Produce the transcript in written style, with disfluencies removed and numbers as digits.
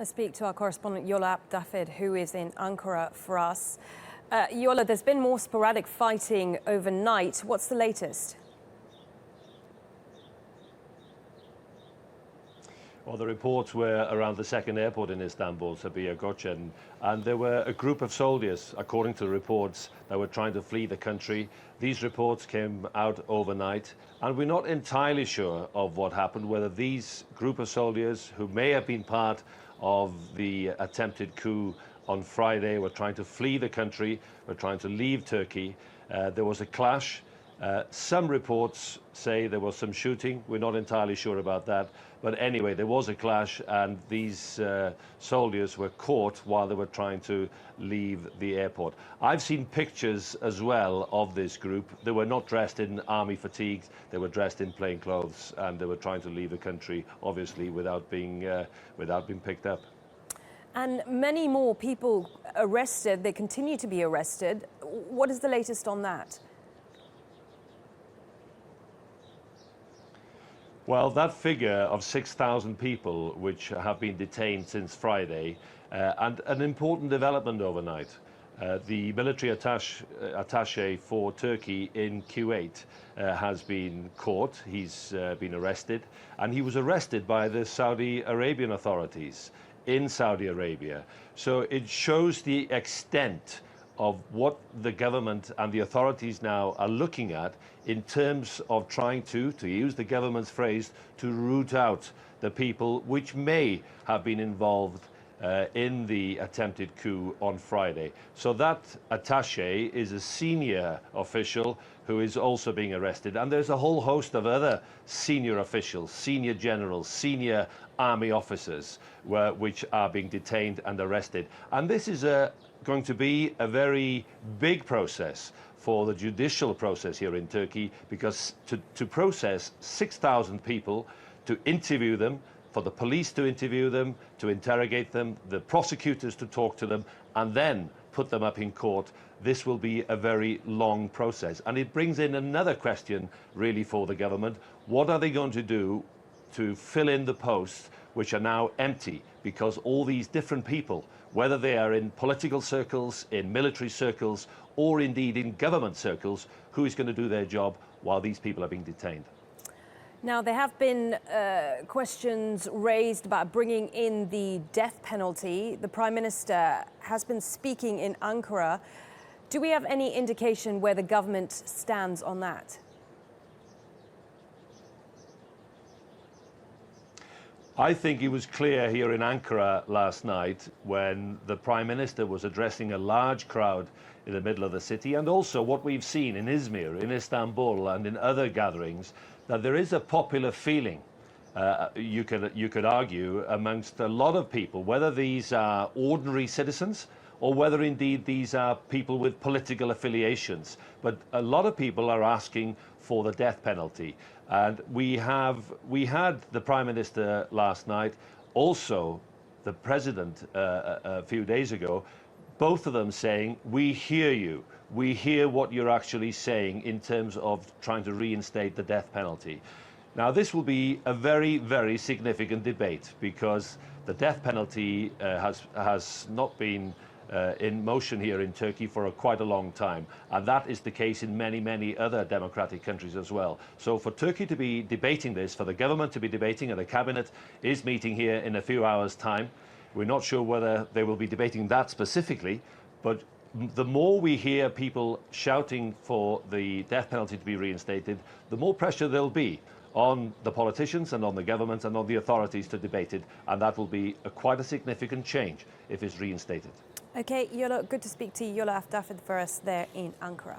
I speak to our correspondent Iolo Dafydd, who is in Ankara for us. Iolo, there's been more sporadic fighting overnight. What's the latest? Well, the reports were around the second airport in Istanbul, Sabiha Gökçen, and there were a group of soldiers, according to the reports, that were trying to flee the country. These reports came out overnight, and we're not entirely sure of what happened, whether these group of soldiers, who may have been part of the attempted coup on Friday, were trying to flee the country, were trying to leave Turkey. There was a clash. Some reports say there was some shooting. We're not entirely sure about that. But anyway, there was a clash, and these soldiers were caught while they were trying to leave the airport. I've seen pictures as well of this group. They were not dressed in army fatigues. They were dressed in plain clothes, and they were trying to leave the country, obviously, without being picked up. And many more people arrested. They continue to be arrested. What is the latest on that? Well, that figure of 6,000 people which have been detained since Friday, and an important development overnight. The military attaché for Turkey in Kuwait has been caught. He's been arrested, and he was arrested by the Saudi Arabian authorities in Saudi Arabia. So it shows the extent of what the government and the authorities now are looking at in terms of trying to use the government's phrase, to root out the people which may have been involved in the attempted coup on Friday. So that attaché is a senior official who is also being arrested. And there's a whole host of other senior officials, senior generals, senior army officers which are being detained and arrested. And this is going to be a very big process for the judicial process here in Turkey, because to process 6,000 people, to interview them, for the police to interview them, to interrogate them, the prosecutors to talk to them, and then put them up in court, this will be a very long process. And it brings in another question, really, for the government. What are they going to do to fill in the posts which are now empty, because all these different people, whether they are in political circles, in military circles, or indeed in government circles, who is going to do their job while these people are being detained? Now, there have been questions raised about bringing in the death penalty. The Prime Minister has been speaking in Ankara. Do we have any indication where the government stands on that? I think it was clear here in Ankara last night when the Prime Minister was addressing a large crowd in the middle of the city, and also what we've seen in Izmir, in Istanbul, and in other gatherings, that there is a popular feeling, you could argue, amongst a lot of people, whether these are ordinary citizens or whether indeed these are people with political affiliations. But a lot of people are asking for the death penalty. And we had the Prime Minister last night, also the President a few days ago, both of them saying, we hear you. We hear what you're actually saying in terms of trying to reinstate the death penalty. Now, this will be a very, very significant debate, because the death penalty has not been in motion here in Turkey for quite a long time, and that is the case in many, many other democratic countries as well. So for Turkey to be debating this, for the government to be debating, and the cabinet is meeting here in a few hours' time, we're not sure whether they will be debating that specifically, but the more we hear people shouting for the death penalty to be reinstated, the more pressure there'll be on the politicians and on the government and on the authorities to debate it, and that will be quite a significant change if it's reinstated. Okay, Iolo, good to speak to you. Iolo Dafydd for us there in Ankara.